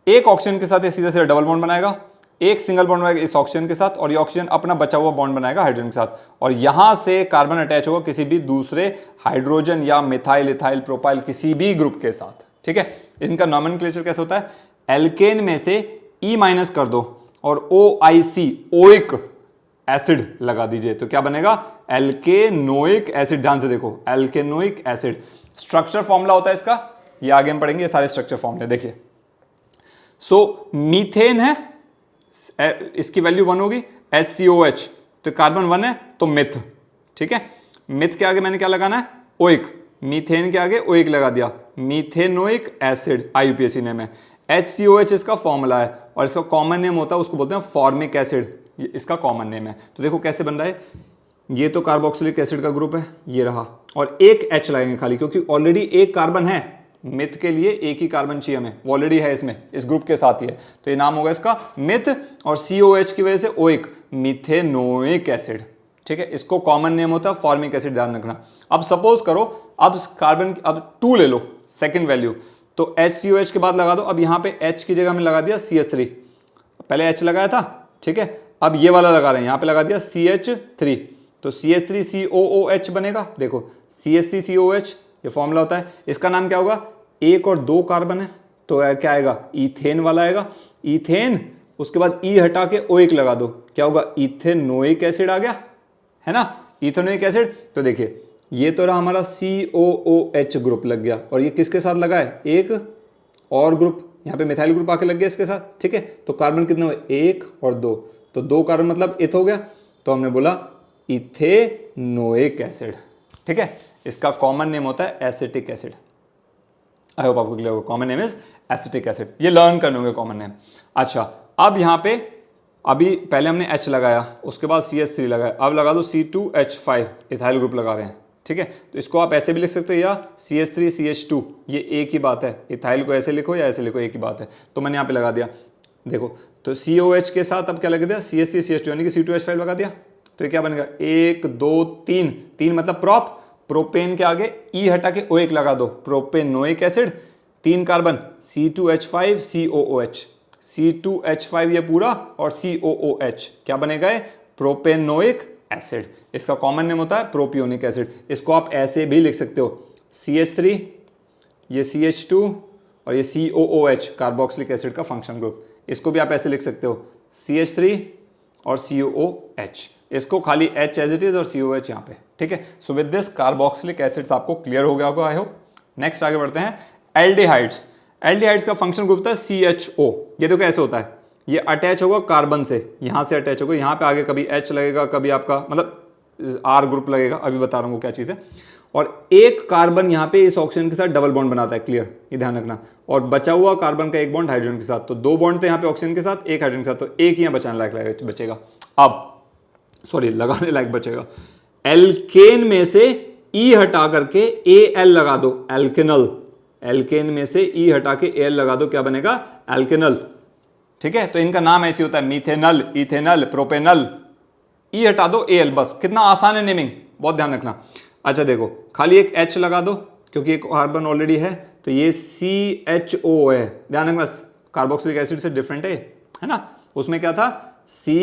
एक ऑक्सीजन के साथ ये सीधे सीधे डबल बॉन्ड बनाएगा, एक सिंगल बॉन्ड बनाएगा इस ऑक्सीजन के साथ, और ये ऑक्सीजन अपना बचा हुआ बॉन्ड बनाएगा हाइड्रोजन के साथ, और यहां से कार्बन अटैच होगा किसी भी दूसरे हाइड्रोजन या मिथाइल इथाइल प्रोपाइल किसी भी ग्रुप के साथ, ठीक है। इनका नॉमेनक्लेचर कैसे होता है, एल्केन में से E- कर दो और OIC ओइक एसिड लगा दीजिए, तो क्या बनेगा एल्केनोइक एसिड। ध्यान से देखो, एल्केनोइक एसिड। स्ट्रक्चर फॉर्मूला होता है इसका, ये आगे हम पढ़ेंगे, सारे स्ट्रक्चर फॉर्मूले देखिए। सो मीथेन है, इसकी वैल्यू 1 होगी, HCOH, तो कार्बन 1 है तो मिथ, ठीक है। मिथ के आगे मैंने क्या लगाना है, ओइक, मीथेन के आगे ओइक लगा दिया, मीथेनोइक एसिड, IUPAC नेम है। HCOH इसका फॉर्मूला है और इसका कॉमन नेम होता है, उसको बोलते हैं फॉर्मिक एसिड, ये इसका कॉमन नेम है। तो देखो कैसे बन रहा है, ये तो कार्बोक्सिलिक एसिड का ग्रुप है, ये रहा, और एक H लगेंगे खाली, क्योंकि ऑलरेडी एक कार्बन है, मिथ के लिए एक ही कार्बन चाहिए हमें, वो ऑलरेडी है इसमें, इस ग्रुप के साथ ही है, तो ये नाम होगा इसका मिथ, और COH की वजह से ओइक, मिथेनोइक एसिड, ठीक है। इसको कॉमन नेम होता है फॉर्मिक एसिड, ध्यान रखना। अब सपोज करो, अब कार्बन अब 2 ले लो सेकंड वैल्यू, तो HCOH के बाद लगा दो, अब यहां पे H की जगह में लगा दिया CH3, पहले H लगाया था, ठीक है, अब ये वाला लगा रहे हैं, यहां पे लगा दिया CH3, तो CH3COOH बनेगा। देखो CH3COH ये फॉर्मूला होता है, इसका नाम क्या होगा, 1 और 2 कार्बन है, तो क्या आएगा, इथेन वाला आएगा, इथेन, उसके बाद E हटा के OH लगा दो, क्या होगा, इथेनोइक एसिड आ गया, है ना, इथेनोइक एसिड। तो देखिए ये तो रहा हमारा COOH ग्रुप लग गया, और ये किसके साथ लगा है, एक और ग्रुप, यहाँ पे मिथाइल ग्रुप आके लग गया इसके साथ, ठीक है। तो कार्बन कितने हुए, 1 और 2, तो 2 कार्बन मतलब इथ हो गया, तो हमने बोला इथेनोइक एसिड, ठीक है। इसका कॉमन नेम होता है एसिटिक एसिड। आई होप आपको क्लियर होगा, common name is acetic acid, ये लर्न करने होंगे कॉमन नेम। अच्छा, अब यहाँ पे अभी पहले हमने H लगाया, उसके बाद CH3 लगाया, अब लगा दो C2H5, इथाइल ग्रुप लगा रहे हैं, ठीक है। तो इसको आप ऐसे भी लिख सकते हो, या CH3CH2, ये एक ही बात है, इथाइल को ऐसे लिखो या ऐसे लिखो, एक ही बात है, तो मैंने यहाँ पे लगा दिया। देखो तो COH के साथ अब क्या लगा दिया, CH3CH2 यानी कि C2H5 लगा दिया, तो ये क्या बनेगा, 1 2 3, 3 मतलब प्रॉप, प्रोपेन के आगे E हटा के OH लगा दो, propanoic acid, 3 carbon C2H5 COOH, C2H5 ये पूरा और COOH क्या बनेगा, प्रोपेनोइक एसिड। इसका कॉमन नेम होता है प्रोपियोनिक एसिड। इसको आप ऐसे भी लिख सकते हो, CH3, ये CH2 और ये COOH कार्बोक्सिलिक एसिड का फंक्शन ग्रुप, इसको भी आप ऐसे लिख सकते हो, CH3 और COOH, इसको खाली H एज इट इज और COH यहाँ पे, ठीक है। So with this carboxylic acids आपको क्लियर हो गया होगा, आई होप। नेक्स्ट आगे बढ़ते हैं, एल्डिहाइड्स। एल्डिहाइड्स का फंक्शन ग्रुप होता है CHO। ये तो कैसे होता है, ये अटैच होगा कार्बन से, यहाँ से अटैच होगा, यहाँ पे आगे कभी H लगेगा, कभी आपका मतलब R ग्रुप लगेगा, अभी बता रहा हूँ वो क्या चीज़ है, और एक कार्बन यहाँ पे इस ऑक्सीजन के साथ डबल बॉन्ड बनाता है, क्लियर, ये ध्यान रखना, और बचा हुआ कार्बन का एक बॉन्ड हाइड्रोजन के साथ, तो 2 बॉन्ड थे यहाँ पे ऑक्सीजन के साथ, एक हाइड्रोजन के साथ, तो एक यहाँ बचाने लायक बचेगा, अब सॉरी लगाने लायक बचेगा। एल्केन में से ई हटा करके ए एल लगा दो, एल्केनल। एल्केन में से ई हटा के एल लगा दो, क्या बनेगा? एल्केनल। ठीक है, तो इनका नाम ऐसे होता है, मीथेनल, इथेनल, प्रोपेनल। ई हटा दो, एल, बस। कितना आसान है नेमिंग, बहुत ध्यान रखना। अच्छा देखो, खाली एक एच लगा दो क्योंकि एक कार्बन ऑलरेडी है, तो ये CHO है। ध्यान रखना, कार्बोक्सिलिक एसिड से डिफरेंट है ना। उसमें क्या था? C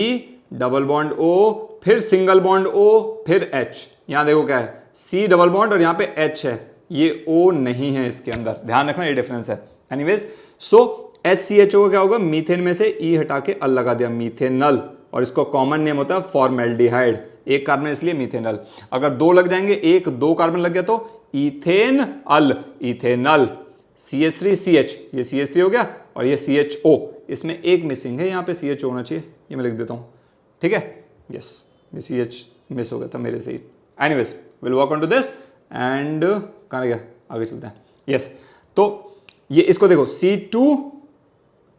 डबल बॉन्ड O, फिर सिंगल बॉन्ड O, फिर H। यहां देखो क्या है, C डबल बॉन्ड और यहां पे H है, ये O नहीं है इसके अंदर। ध्यान रखना, ये डिफरेंस है। एनीवेज, सो HCHO क्या होगा? मीथेन में से E हटा के अल लगा दिया, मीथेनल। और इसको कॉमन नेम होता है फॉर्मेल्डिहाइड। एक कार्बन इसलिए मीथेनल। अगर दो लग जाएंगे, एक दो कार्बन लग गया तो इथेन अल, इथेनल। CH3CH, ये CH3 हो गया, और ये CHO। इसमें एक मिसिंग है, यहाँ पे CHO होना चाहिए, ये मैं लिख देता हूँ। ठीक है, यस, ये CH मिस हो गया था मेरे से ही। Anyways, will work on to this and कहाँ गया, आगे चलते हैं। यस, तो ये इसको देखो, C2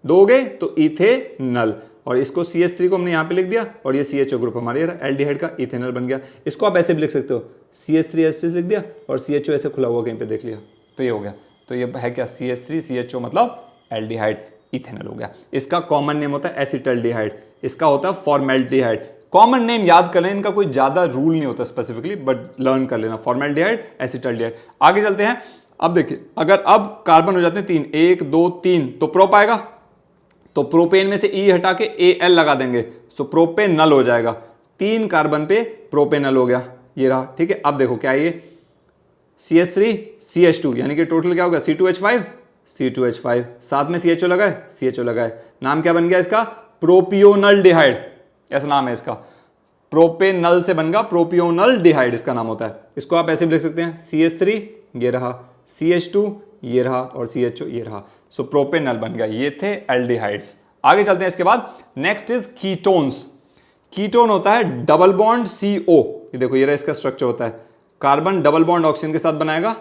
दोगे तो इथेनल, और इसको CH3 को हमने यहाँ पे लिख दिया, और ये CHO ग्रुप हमारे एल्डिहाइड का इथेनल बन गया। इसको आप ऐसे भी लिख सकते हो, CH3H6 लिख दिया और CHO ऐसे खुला हुआ कहीं पे देख लिया, तो ये हो गया। तो ये है क्या? CH3CHO मतलब एल्डिहाइड, इथेनल हो गया। इसका कॉमन नेम होता है एसिटल्डिहाइड, इसका होता है फॉर्मेल्डिहाइड। कॉमन नेम याद कर लें, इनका कोई ज्यादा रूल नहीं होता स्पेसिफिकली, बट लर्न कर लेना, फॉर्मेल्डिहाइड, एसिटल्डिहाइड। आगे चलते हैं। अब देखिए, अगर अब कार्बन हो जाते हैं 3, 1 2 3, तो प्रोप आएगा, तो प्रोपेन में से ई हटा के AL लगा देंगे, सो प्रोपेनल हो जाएगा। 3 कार्बन पे प्रोपेनल हो गया, ये रहा। ठीक है, अब देखो क्या है ये, CH3CH2, यानी कि टोटल क्या होगा? C2H5, C2H5, साथ में CHO लगाए, CHO लगाए। नाम क्या बन गया इसका? प्रोपियोनल डिहाइड, ऐसा नाम है इसका। प्रोपेनल से बन गया प्रोपियोनल डिहाइड, इसका नाम होता है। इसको आप ऐसे भी लिख सकते हैं, CH3 ये रहा, CH2 ये रहा, और CHO ये रहा, सो प्रोपेनल बन गया। ये थे एल्डिहाइड्स। आगे चलते हैं इसके बाद। Next is ketones. कीटोन होता है डबल बॉन्ड CO, ये देखो, ये रहा इसका स्ट्रक्चर होता है। कार्बन डबल बॉन्ड ऑक्सीजन के साथ बनाएगा,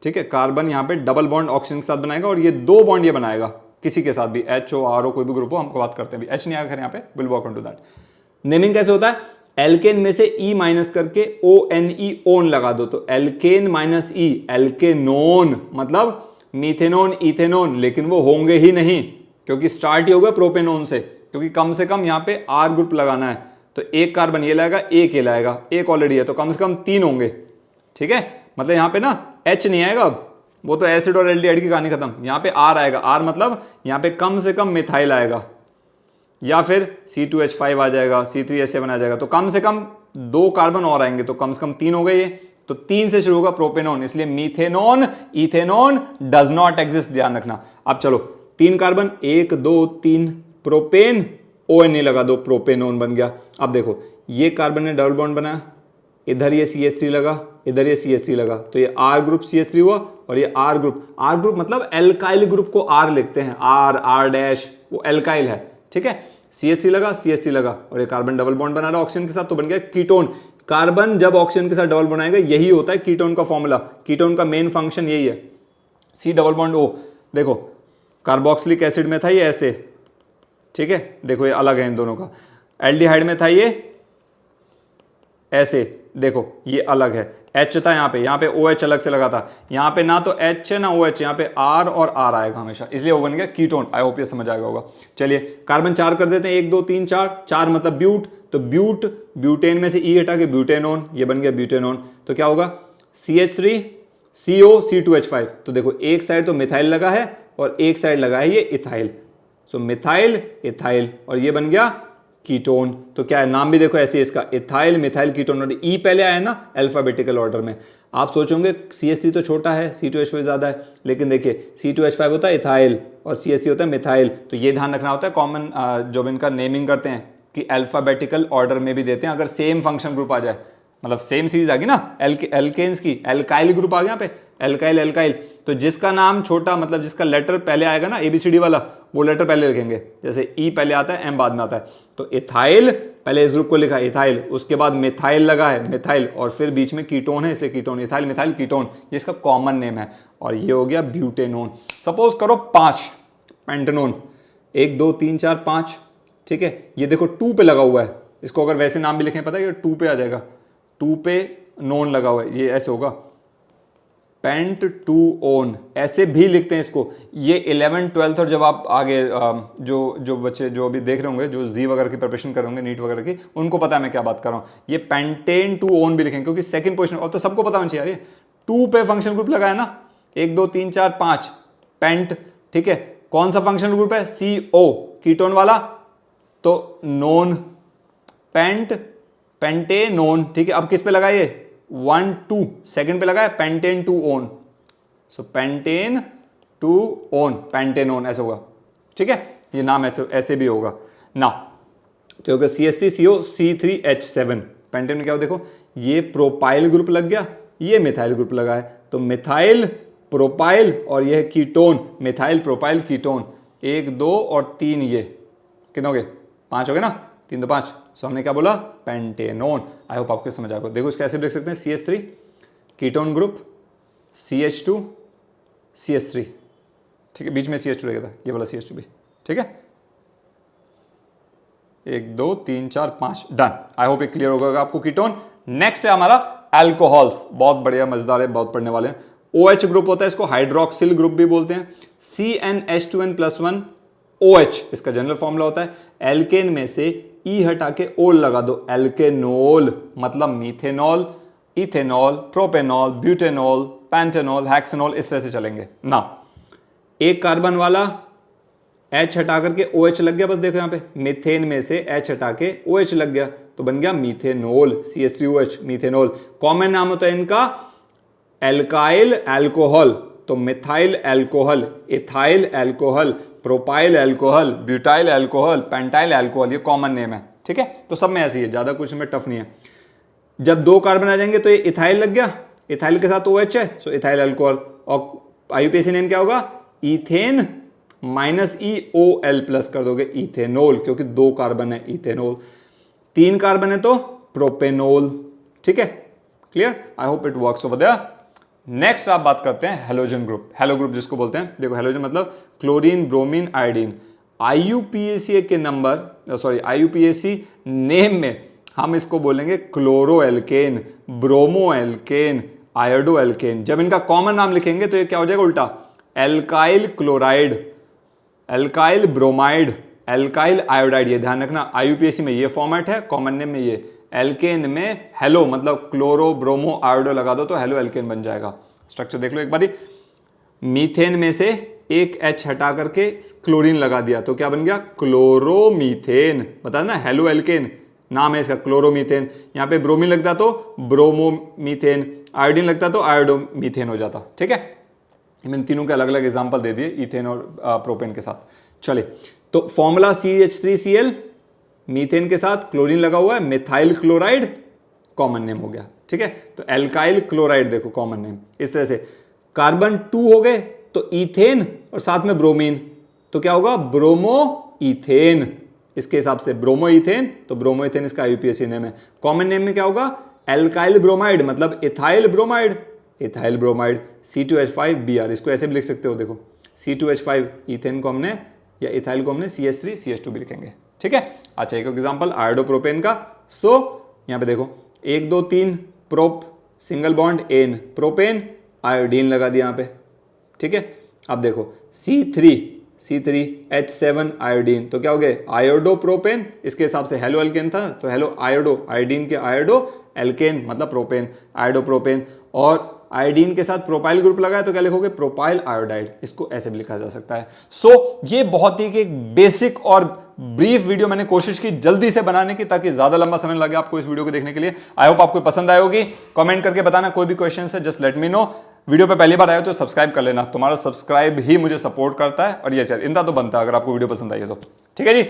ठीक है, कार्बन यहाँ पे डबल बॉन्ड ऑक्सीजन के साथ बनाएगा, और ये 2 बॉन्ड ये बनाएगा किसी के साथ भी, HO RO कोई भी ग्रुप हो, हमको बात करते हैं, H नहीं आएगा यहाँ पे, will work on to that. Naming कैसे होता है? एल्केन में से E माइनस करके ONE, ओन लगा दो, तो एल्केन माइनस E, एल्केनोन, मतलब मीथेनोन, इथेनोन, लेकिन वो होंगे ही नहीं, क्योंकि स्टार्ट ही होगा प्रोपेनोन से, क्योंकि कम से कम यहाँ पे R ग्रुप लगाना है, तो एक कार्बन ये लाएगा, एक ये लाएगा, एक ऑलरेडी है, तो कम से कम 3 होंगे। ठीक है, मतलब यहाँ पे ना H नहीं आएगा, अब वो तो एसिड और एल्डिहाइड की कहानी खत्म। यहाँ पे R आएगा, R मतलब यहाँ पे कम से कम मिथाइल आएगा, या फिर C2H5 आ जाएगा, C3H7 आ जाएगा, तो कम से कम 2 कार्बन और आएंगे, तो कम से कम 3 हो गए ये, तो 3 से शुरू होगा प्रोपेनोन, इसलिए मीथेनोन, इथेनोन डज नॉट एग्जिस्ट, ध्यान रखना। अब चलो 3 कार्बन, 1 2 3, प्रोपेन, ONE लगा दो, प्रोपेनोन बन गया। अब देखो, ये कार्बन ने डबल बॉन्ड बनाया, इधर ये CH3 लगा, इधर ये CH3 लगा, तो ये R ग्रुप CH3 हुआ, और ये R ग्रुप मतलब एल्काइल ग्रुप को R लिखते हैं, R डैश, वो एल्काइल है। ठीक है, CH3 लगा, CH3 लगा, और ये कार्बन डबल बॉन्ड बना रहा ऑक्सीजन के साथ, तो बन गया कीटोन। कार्बन जब ऑक्सीजन के साथ डबल बॉन्ड आएगा, यही होता है कीटोन का फॉर्मूला, कीटोन का मेन फंक्शन यही है, C डबल बॉन्ड O। देखो, कार्बोक्सिलिक एसिड में था ये ऐसे, ठीक है, देखो ये अलग है इन दोनों का। एल्डिहाइड में था ये ऐसे, देखो ये अलग है। H था यहाँ पे OH अलग से लगा था, यहाँ पे ना तो H है ना OH, यहाँ पे R और R आएगा हमेशा, इसलिए वो बन गया कीटोन। आई होप ये समझ आएगा होगा। चलिए कार्बन 4 कर देते हैं, 1 2 3 4, 4 मतलब ब्यूट, तो ब्यूट, ब्यूटेन में से E हटा के ब्यूटेनोन, ये बन गया ब्यूटेनोन। तो क्या होगा? CH3 CO C2H5, तो देखो एक साइड तो मिथाइल लगा है और एक साइड लगा है ये इथाइल, सो मिथाइल इथाइल, और ये बन गया कीटोन। तो क्या है, नाम भी देखो ऐसे है इसका, इथाइल मिथाइल कीटोन, और E पहले आया ना अल्फाबेटिकल ऑर्डर में। आप सोचोगे CH3 तो छोटा है, C2H5 ज्यादा है, लेकिन देखिए C2H5 होता है इथाइल और CH3 होता है मिथाइल, तो ये ध्यान रखना होता है कॉमन जब इनका नेमिंग करते हैं कि अल्फाबेटिकल ऑर्डर में भी देते हैं, अगर सेम फंक्शन ग्रुप आ जाए, मतलब सेम सीरीज आ गई ना एल्केन्स की, एल्काइल ग्रुप आ गया यहाँ पे, एल्काइल एल्काइल, तो जिसका नाम छोटा मतलब जिसका लेटर पहले आएगा ना ABCD वाला, वो लेटर पहले लिखेंगे, जैसे E पहले आता है M बाद में आता है, तो इथाइल पहले इस ग्रुप को लिखा इथाइल, उसके बाद मिथाइल लगा है मिथाइल, और फिर बीच में कीटोन है इसलिए कीटोन, इथाइल मिथाइल कीटोन, ये इसका कॉमन नेम है, और ये हो गया ब्यूटेनोन। सपोज करो 5 पेंटेनोन, 1 2 3 4 5, ठीक है, ये देखो 2 पे लगा हुआ है, इसको अगर वैसे नाम भी लिखें पता है 2 पे आ जाएगा, 2 पे नोन लगा हुआ है, ये ऐसे होगा पेंट टू ओन, ऐसे भी लिखते हैं इसको। ये 11th 12th और जब आप आगे जो बच्चे जो अभी देख रहे होंगे, जो जी वगैरह की प्रिपरेशन कर होंगे नीट वगैरह की, उनको पता है मैं क्या बात कर रहा हूँ। ये पेंटेन टू ओन भी लिखेंगे क्योंकि सेकंड पोजीशन, और तो सबको पता होना चाहिए यार, ये 2 पे फंक्शन ग्रुप लगाया ना, 1 2 3 4 5 पेंट, ठीक है। कौन सा फंक्शनल ग्रुप है? CO, कीटोन वाला, तो नोन, पेंट, पेंटेनोन, ठीक है। अब किस पे लगाइए? 1 2 सेकंड पे लगाए पेंटेन टू ओन, सो पेंटेन टू ओन, पेंटेनोन ऐसे होगा, ठीक है। ये नाम ऐसे भी होगा ना, तो होगा CH3CO C3H7। पेंटेन में क्या हो देखो, ये प्रोपाइल ग्रुप लग गया, ये मिथाइल ग्रुप लगा है, तो मिथाइल प्रोपाइल, और ये है कीटोन, मिथाइल प्रोपाइल कीटोन। 1 2 और 3, ये कितने हो गए? 5 हो गए ना, 3 2 5, सो हमने क्या बोला? पेंटेनोन। आई होप आपको समझ आ गया। देखो इसको ऐसे लिख सकते हैं, CH3 ketone group, CH2 CH3, ठीक है, बीच में CH2 रहेगा, ये वाला CH2 भी, ठीक है। 1 2 3 4 5 डन। आई होप ये क्लियर होगा आपको कीटोन। नेक्स्ट है हमारा अल्कोहल्स, बहुत बढ़िया मजेदार है, बहुत पढ़ने वाले हैं। OH ग्रुप होता है, इसको हाइड्रोक्सिल ग्रुप भी बोलते हैं। CnH2n+1 OH इसका जनरल फॉर्मूला होता है। एल्केन में से E हटा के ओल लगा दो, एल्केनोल, मतलब methanol, ethanol, propanol, butanol, pentanol, hexanol, इस तरह से चलेंगे ना। एक कार्बन वाला H हटा करके OH लग गया, बस देखो यहाँ पे मीथेन में से H हटा के OH लग गया, तो बन गया मीथेनॉल, CH3OH, मीथेनॉल। कॉमन नाम होता है इनका एल्काइल अल्कोहल, तो methyl alcohol, ethyl alcohol, propyl alcohol, butyl alcohol, pentyl alcohol, ये कॉमन नेम है, ठीक है। तो सब में ऐसे ही है, ज्यादा कुछ में टफ नहीं है। जब 2 कार्बन आ जाएंगे तो ये इथाइल लग गया, इथाइल के साथ OH है, सो इथाइल अल्कोहल, और IUPAC नेम क्या होगा? इथेन -EOL प्लस कर दोगे, इथेनॉल, क्योंकि 2 कार्बन है, इथेनॉल। 3 कार्बन है तो प्रोपेनॉल, ठीक है, clear. I hope it works over there. Next आप बात करते हैं हेलोजन ग्रुप, हेलो ग्रुप जिसको बोलते हैं। देखो हेलोजन मतलब क्लोरीन, ब्रोमीन, आयोडीन। IUPAC के नंबर, सॉरी IUPAC नेम में हम इसको बोलेंगे chloro alkane, bromo alkane, iodo alkane. जब इनका कॉमन नाम लिखेंगे तो ये क्या हो जाएगा? उल्टा, alkyl chloride, alkyl bromide, alkyl iodide. ये ध्यान रखना, IUPAC में ये फॉर्मेट है, कॉमन नेम में ये। एल्केन में हेलो मतलब क्लोरो, ब्रोमो, आयोडो लगा दो तो हेलो एल्केन बन जाएगा। स्ट्रक्चर देख लो एक बारी, मीथेन में से एक H हटा करके क्लोरीन लगा दिया तो क्या बन गया? क्लोरोमीथेन। बता ना, हेलो एल्केन नाम है इसका, क्लोरोमीथेन। यहाँ पे ब्रोमीन लगता तो ब्रोमोमीथेन, आयोडीन लगता तो आयोडोमीथेन हो जाता, ठीक है। मैंने तीनों के अलग अलग एग्जांपल दे दिए इथेन और प्रोपेन के साथ। चले, तो फॉर्मूला CH3Cl, मीथेन के साथ क्लोरीन लगा हुआ है, मिथाइल क्लोराइड, कॉमन नेम हो गया, ठीक है। तो एल्काइल क्लोराइड देखो कॉमन नेम, इस तरह से। कार्बन 2 हो गए तो इथेन और साथ में ब्रोमीन, तो क्या होगा? Bromo ethane. इसके हिसाब से ब्रोमो इथेन, तो ब्रोमो इथेन इसका IUPAC नेम है। कॉमन नेम में क्या होगा? एल्काइल ब्रोमाइड मतलब ethyl bromide, ethyl bromide, C2H5Br। इसको ऐसे भी लिख सकते हो, देखो C2H5 इथेन को हमने, या इथाइल को हमने CH3CH2 भी लिखेंगे, ठीक है। अच्छा, एक एग्जांपल आयोडोप्रोपेन का। सो यहाँ पे देखो 1 2 3 prop, single bond ane, propane, iodine लगा दिया यहाँ पे, ठीक है। अब देखो C3H7 आयोडीन, तो क्या हो गए? आयोडोप्रोपेन। इसके हिसाब से हेलो एल्केन था तो हेलो आयोडो, आयोडीन के आयोडो, एल्केन मतलब प्रोपेन, आयोडोप्रोपेन। और आयोडीन के साथ प्रोपाइल ग्रुप लगाया तो क्या लिखोगे? Propyl iodide. इसको ऐसे भी लिखा जा सकता है। सो ये बहुत ही एक बेसिक और ब्रीफ वीडियो मैंने कोशिश की जल्दी से बनाने की, ताकि ज्यादा लंबा समय लगे आपको इस वीडियो को देखने के लिए। आई होप आपको पसंद आई होगी। कमेंट करके बताना, कोई भी क्वेश्चन है just let me know. Video पे पहली बार आए हो तो सब्सक्राइब कर लेना, तुम्हारा सब्सक्राइब ही मुझे सपोर्ट करता है, और ये चैनल इनका तो बनता है अगर आपको वीडियो पसंद आई है तो, ठीक है जी।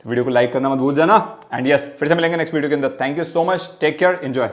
वीडियो को लाइक करना मत भूल जाना। एंड यस, फिर से मिलेंगे नेक्स्ट वीडियो के अंदर। Thank you so much, take care, enjoy.